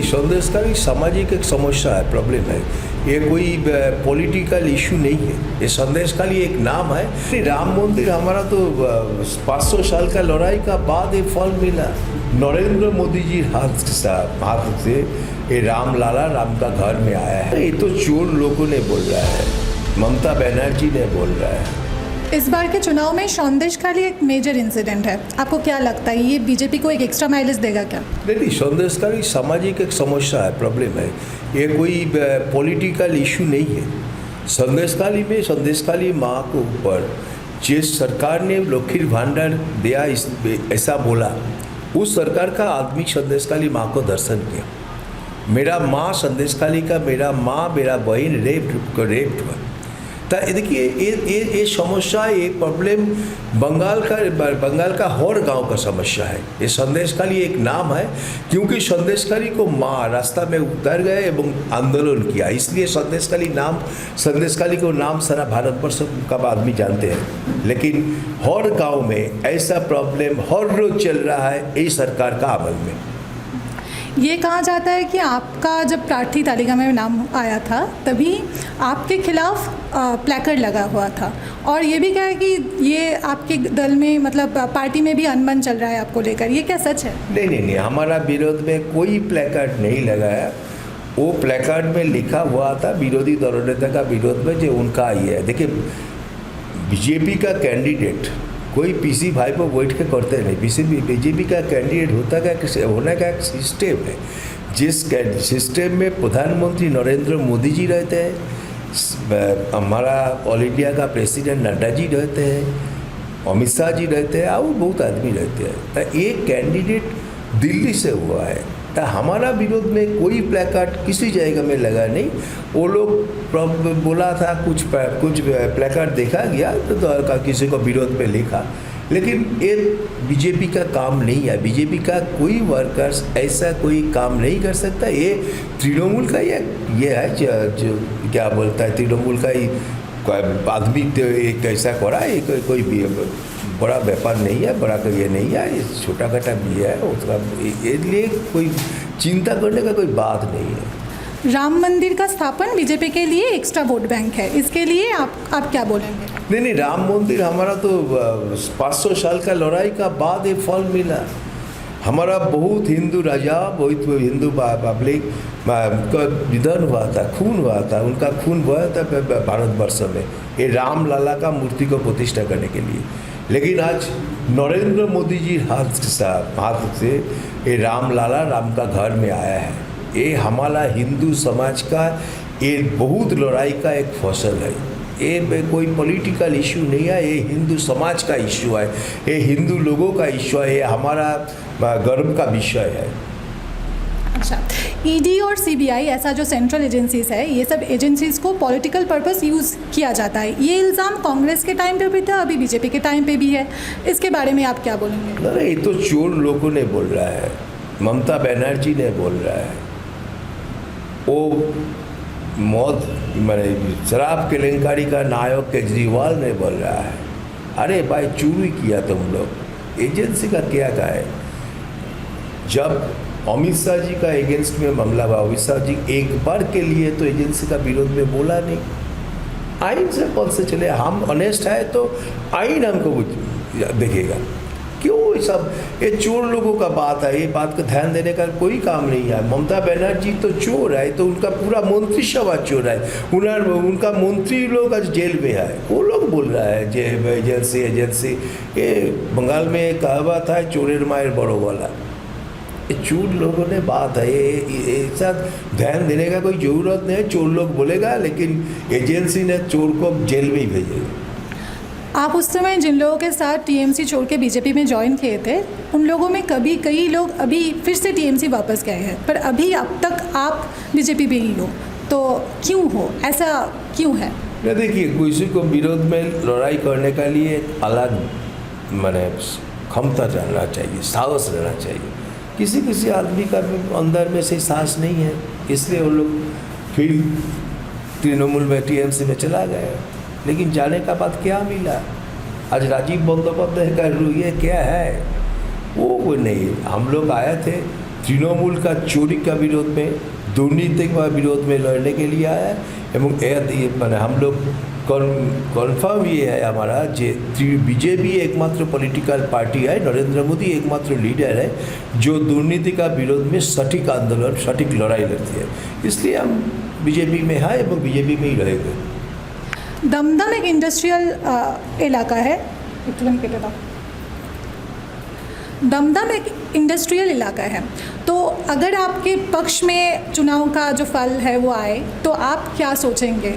संदेशकारी सामाजिक एक समस्या है, प्रॉब्लम है। ये कोई पॉलिटिकल इशू नहीं है। ये संदेशकारी एक नाम है। राम मंदिर हमारा तो 500 साल का लड़ाई का बाद ये फल मिला। नरेंद्र मोदी जी हाथ से ये राम लाला राम का घर में आया है। ये तो चोर लोगों ने बोल रहा है, ममता बनर्जी ने बोल रहा है। इस बार के चुनाव में संदेशखाली एक मेजर इंसिडेंट है, आपको क्या लगता है ये बीजेपी को एक एक्स्ट्रा माइलेज देगा क्या? नहीं, संदेशकारी सामाजिक एक समस्या है, प्रॉब्लम है। ये कोई पॉलिटिकल इशू नहीं है। संदेशखाली माँ को ऊपर जिस सरकार ने लक्ष्मी भांडार दिया ऐसा बोला, उस सरकार का आदमी संदेशखाली माँ को दर्शन किया। मेरा माँ संदेशखाली का, मेरा माँ मेरा बहन रेप्ड हुआ। तो देखिए ये समस्या, ये प्रॉब्लम बंगाल का हर गांव का समस्या है। ये संदेशखाली एक नाम है, क्योंकि संदेशखाली को माँ रास्ता में उतर गए एवं आंदोलन किया, इसलिए संदेशखाली को नाम सारा भारतवर्ष का आदमी जानते हैं। लेकिन हर गांव में ऐसा प्रॉब्लम हर रोज चल रहा है इस सरकार का अमल में। ये कहा जाता है कि आपका जब प्रार्थी तालिका में नाम आया था तभी आपके खिलाफ प्लेकार्ड लगा हुआ था, और ये भी कहा है कि ये आपके दल में मतलब पार्टी में भी अनबन चल रहा है आपको लेकर, ये क्या सच है? नहीं, हमारा विरोध में कोई प्लेकार्ड नहीं लगाया। वो प्लेकार्ड में लिखा हुआ था विरोधी दलनेता का विरोध में, जो उनका ये है। देखिए, बीजेपी का कैंडिडेट कोई पीसी भाई को बैठ के करते नहीं। बीजेपी का कैंडिडेट होने का एक सिस्टम है। जिस सिस्टम में प्रधानमंत्री नरेंद्र मोदी जी रहते हैं, हमारा ऑल इंडिया का प्रेसिडेंट नड्डा जी रहते हैं, अमित शाह जी रहते हैं, और बहुत आदमी रहते हैं। तो एक कैंडिडेट दिल्ली से हुआ है, तो हमारा विरोध में कोई प्लेकार्ड किसी जगह में लगा नहीं। वो लोग बोला था कुछ प्लेकार्ड देखा गया तो किसी को विरोध में लिखा, लेकिन ये बीजेपी का काम नहीं है। बीजेपी का कोई वर्कर्स ऐसा कोई काम नहीं कर सकता। ये तृणमूल का ये है जो क्या बोलता है, तृणमूल का ही आदमी एक ऐसा करा, कोई बड़ा व्यापार नहीं है, बड़ा ये नहीं है, ये छोटा कटा भी है। उसका इसलिए कोई चिंता करने का कोई बात नहीं है। राम मंदिर का स्थापन बीजेपी के लिए एक्स्ट्रा वोट बैंक है, इसके लिए आप क्या बोलेंगे? नहीं, राम मंदिर हमारा तो 500 साल का लड़ाई का बाद ये फल मिला। हमारा बहुत हिंदू राजा, बहुत हिंदू पब्लिक का निधन हुआ था, खून हुआ था, उनका खून बहा था भारतवर्ष में, ये राम लाला का मूर्ति को प्रतिष्ठा करने के लिए। लेकिन आज नरेंद्र मोदी जी हाथ से ये राम लाला राम का घर में आया है। ये हमारा हिंदू समाज का ये बहुत लड़ाई का एक फसल है। ये कोई पॉलिटिकल इशू नहीं है, ये हिंदू समाज का इशू है, ये हिंदू लोगों का इशू है, ये हमारा गर्व का विषय है। अच्छा, ईडी और सीबीआई ऐसा जो सेंट्रल एजेंसीज है, ये सब एजेंसीज को पॉलिटिकल पर्पस यूज़ किया जाता है। ये इल्ज़ाम कांग्रेस के टाइम पे भी था, अभी बीजेपी के टाइम पे भी है। इसके बारे में आप क्या बोलेंगे? अरे ये तो चोर लोगों ने बोल रहा है, ममता बनर्जी ने बोल रहा है। वो मौत शराब केलेंकारी का नायक केजरीवाल ने बोल रहा है। अरे भाई, चोरी किया तुम लोग, एजेंसी का क्या है? जब अमित शाह जी का अगेंस्ट में मामला हुआ, अमित शाह जी एक बार के लिए तो एजेंसी का विरोध में बोला नहीं। आइन से कौन से चले? हम ऑनेस्ट है तो आइन हमको देखेगा। क्यों सब ये चोर लोगों का बात है, ये बात को ध्यान देने का कोई काम नहीं है। ममता बनर्जी तो चोर है, तो उनका पूरा मंत्री सभा चोर है। उनका मंत्री लोग आज जेल में है। वो लोग बोल रहा है जे एजेंसी। ये बंगाल में एक कहावत है, चोरेर मायर बड़ो वाला। ये चोर लोगों ने बात है, ऐसा ध्यान देने का कोई ज़रूरत नहीं है। चोर लोग बोलेगा, लेकिन एजेंसी ने चोर को जेल में ही भेजेगा। आप उस समय जिन लोगों के साथ टीएमसी छोड़ के बीजेपी में ज्वाइन किए थे, उन लोगों में कई लोग अभी फिर से टीएमसी वापस गए हैं, पर अभी अब तक आप बीजेपी में ही हो, तो क्यों हो, ऐसा क्यों है? देखिए, किसी को विरोध में लड़ाई करने का लिए अलग क्षमता रहना चाहिए, साहस रहना चाहिए। किसी आदमी का अंदर में से साहस नहीं है, इसलिए वो लोग फिर तृणमूल में टीएमसी में चला गया। लेकिन जाने का बाद क्या मिला? आज राजीव बंदोपाध्याय का ये क्या है? वो नहीं। हम लोग आए थे तृणमूल का चोरी का विरोध में, दुर्नीति का विरोध में लड़ने के लिए आया है। एवं मैंने हम लोग कन्फर्म ये है हमारा जे बीजेपी एकमात्र पॉलिटिकल पार्टी है, नरेंद्र मोदी एकमात्र लीडर है जो दुर्नीति का विरोध में सटीक आंदोलन, सटीक लड़ाई लड़ती है। इसलिए हम बीजेपी में हैं एवं बीजेपी में ही रहेंगे। दमदम एक इंडस्ट्रियल इलाका है। दमदम एक इंडस्ट्रियल इलाका है, तो अगर आपके पक्ष में चुनाव का जो फल है वो आए तो आप क्या सोचेंगे?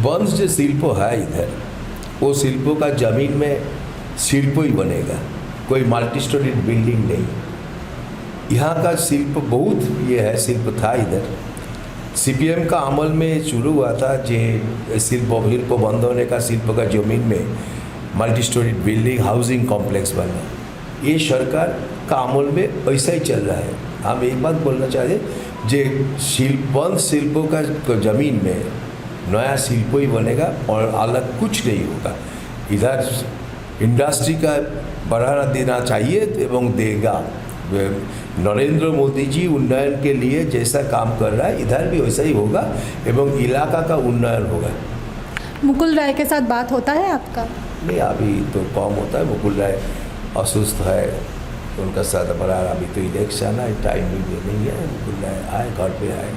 वंश जो शिल्प है इधर, वो शिल्पों का ज़मीन में शिल्प ही बनेगा, कोई मल्टी स्टोरी बिल्डिंग नहीं। यहाँ का शिल्प बहुत ये है, शिल्प था इधर। सीपीएम का अमल में शुरू हुआ था जे शिल्प बंद होने का, शिल्प का ज़मीन में multi storey building, housing complex बनना। ये सरकार का अमल में ऐसा ही चल रहा है। हम एक बात बोलना चाहते जे बंद शिल्पों का ज़मीन में नया शिल्प ही बनेगा और अलग कुछ नहीं होगा। इधर इंडस्ट्री का बढ़ावा देना चाहिए एवं देगा। नरेंद्र मोदी जी उन्नयन के लिए जैसा काम कर रहा है इधर भी वैसा ही होगा एवं इलाका का उन्नयन होगा। मुकुल राय के साथ बात होता है आपका? नहीं, अभी तो कम होता है। मुकुल राय असुस्थ है, उनका साथ बड़ा, अभी तो इलेक्शन है, टाइम भी नहीं है। मुकुल राय आए, घर पे आए।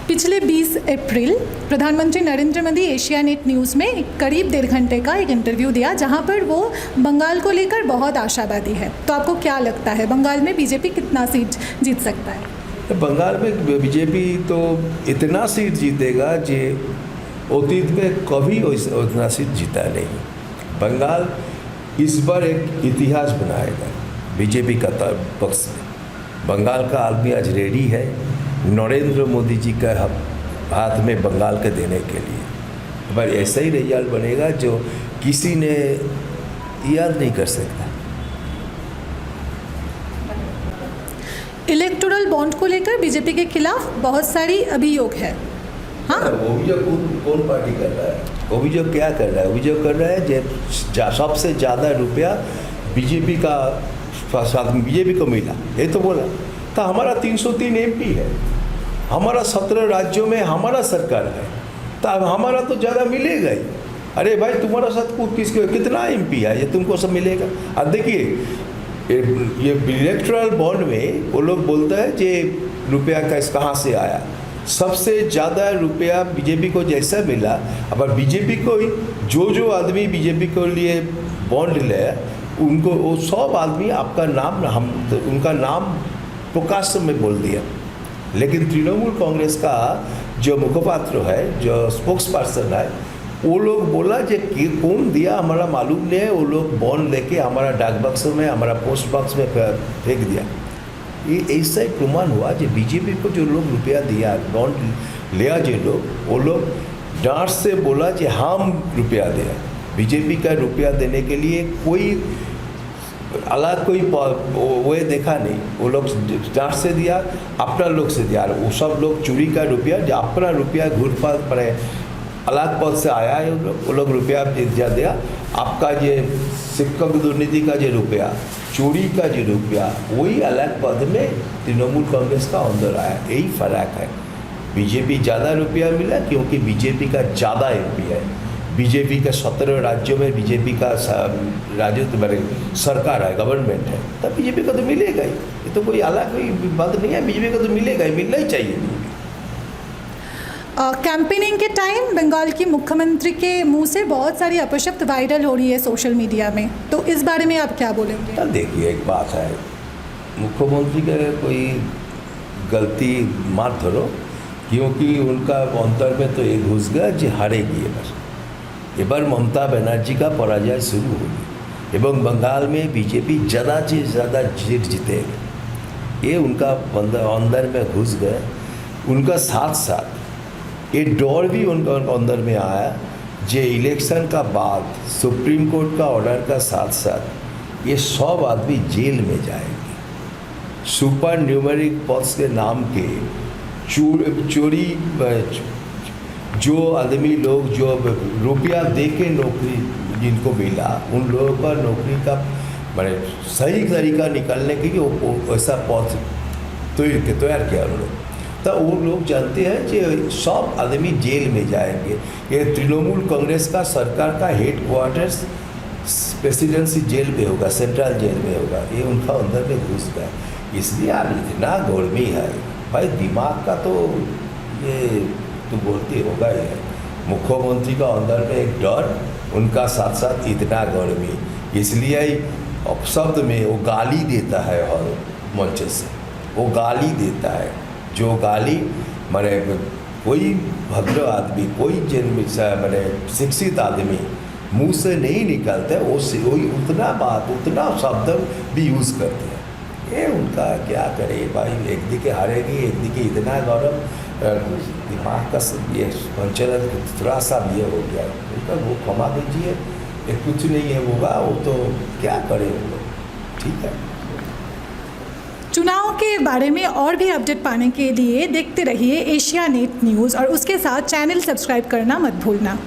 पिछले 20 अप्रैल प्रधानमंत्री नरेंद्र मोदी एशियानेट न्यूज़ में करीब 1.5 घंटे का एक इंटरव्यू दिया जहां पर वो बंगाल को लेकर बहुत आशावादी है। तो आपको क्या लगता है बंगाल में बीजेपी कितना सीट जीत सकता है? बंगाल में बीजेपी तो इतना सीट जीतेगा जो अतीत में कभी उतना सीट जीता नहीं। बंगाल इस बार एक इतिहास बनाएगा बीजेपी का पक्ष में। बंगाल का आदमी आज रेडी है नरेंद्र मोदी जी का हाथ में बंगाल के देने के लिए। पर ऐसा ही रिजल्ट बनेगा जो किसी ने याद नहीं कर सकता। इलेक्टोरल बॉन्ड को लेकर बीजेपी के खिलाफ बहुत सारी अभियोग है। हाँ, अभियोग कौन पार्टी कर रहा है? अभियोग क्या कर रहा है? अभियोग कर रहा है जो सबसे ज़्यादा रुपया बीजेपी का बीजेपी को मिला, ये तो बोला। तो हमारा 303 एमपी है, हमारा 17 राज्यों में हमारा सरकार है, तो हमारा तो ज़्यादा मिलेगा ही। अरे भाई, तुम्हारा साथ कितना एमपी है, ये तुमको सब मिलेगा। अब देखिए ये इलेक्टोरल बॉन्ड में वो लोग बोलता है जे रुपया कहाँ से आया। सबसे ज़्यादा रुपया बीजेपी को जैसा मिला, अब बीजेपी को ही जो आदमी बीजेपी के लिए बॉन्ड ले उनको वो सब आदमी आपका नाम उनका नाम प्रकाश में बोल दिया। लेकिन तृणमूल कांग्रेस का जो मुखपात्र है, जो स्पोक्स पर्सन है, वो लोग बोला जे कौन दिया हमारा मालूम नहीं है। वो लोग बॉन्ड लेके हमारा डाक बक्स में, हमारा पोस्ट बॉक्स में फेंक दिया। ये ऐसा ही प्रमाण हुआ जो बीजेपी को जो लोग रुपया दिया, बॉन्ड लिया जो लोग, वो लोग डांट से बोला कि हम रुपया दिया। बीजेपी का रुपया देने के लिए कोई अलग कोई वो देखा नहीं। वो लोग डांट से दिया, अपना लोग से दिया। वो सब लोग चोरी का रुपया, जो अपना रुपया घूरफाल पड़े अलग पद से आया है, वो लोग रुपया दिया। आपका ये शिक्षक दुर्नीति का जो रुपया, चोरी का जो रुपया, वही अलग पद में तृणमूल कांग्रेस का अंदर आया। यही फर्क है। बीजेपी ज़्यादा रुपया मिला क्योंकि बीजेपी का ज़्यादा एमपी है। बीजेपी के 17 राज्यों में बीजेपी का राज्य सरकार है, गवर्नमेंट है, तब बीजेपी को तो मिलेगा ही। ये तो कोई अलग कोई बात नहीं है। बीजेपी को तो मिलेगा ही, मिलना ही चाहिए। कैंपेनिंग के टाइम बंगाल की मुख्यमंत्री के मुंह से बहुत सारी अपशब्द वायरल हो रही है सोशल मीडिया में, तो इस बारे में आप क्या बोलेंगे? देखिए, एक बात है, मुख्यमंत्री का कोई गलती मत धरो, क्योंकि उनका अंतर में तो ये घुस गया जो हारेगी। ये बार ममता बनर्जी का पराजय शुरू होगी एवं बंगाल में बीजेपी ज़्यादा से ज़्यादा सीट जीतेगी। ये उनका अंदर में घुस गए। उनका साथ साथ ये डर भी उनका अंदर में आया जे इलेक्शन का बाद सुप्रीम कोर्ट का ऑर्डर का साथ साथ ये सब आदमी जेल में जाएंगे। सुपर न्यूमेरिक पॉल्स के नाम के चोरी, जो आदमी लोग जो रुपया दे के नौकरी जिनको मिला, उन लोगों पर नौकरी का मैंने सही तरीका निकालने के लिए वो ऐसा पथ तैयार किया उन्होंने। तो वो लोग जानते हैं कि सब आदमी जेल में जाएंगे। ये तृणमूल कांग्रेस का सरकार का हेड क्वार्टर्स प्रेसिडेंसी जेल में होगा, सेंट्रल जेल में होगा, ये उनका अंदर में घुस गया। इसलिए अब इतना गर्मी है भाई, दिमाग का तो ये तो बोलते होगा ही है। मुख्यमंत्री का अंदर में एक डर, उनका साथ साथ इतना गर्मी, इसलिए अब शब्द में वो गाली देता है और मंच से वो गाली देता है। जो गाली माने कोई भद्र आदमी, कोई जन्म माने शिक्षित आदमी मुंह से नहीं निकलता है, वही उतना बात, उतना शब्द भी यूज़ करते हैं। ये उनका क्या करे भाई, एक दिखे हारेगी, एक दिखे इतना गौरव, दिमाग का ये संचलन थोड़ा सा ये हो गया उनका, वो क्षमा दीजिए, ये कुछ नहीं है होगा, वो तो क्या करे वो लोग। ठीक है, चुनाव के बारे में और भी अपडेट पाने के लिए देखते रहिए एशिया नेट न्यूज़ और उसके साथ चैनल सब्सक्राइब करना मत भूलना।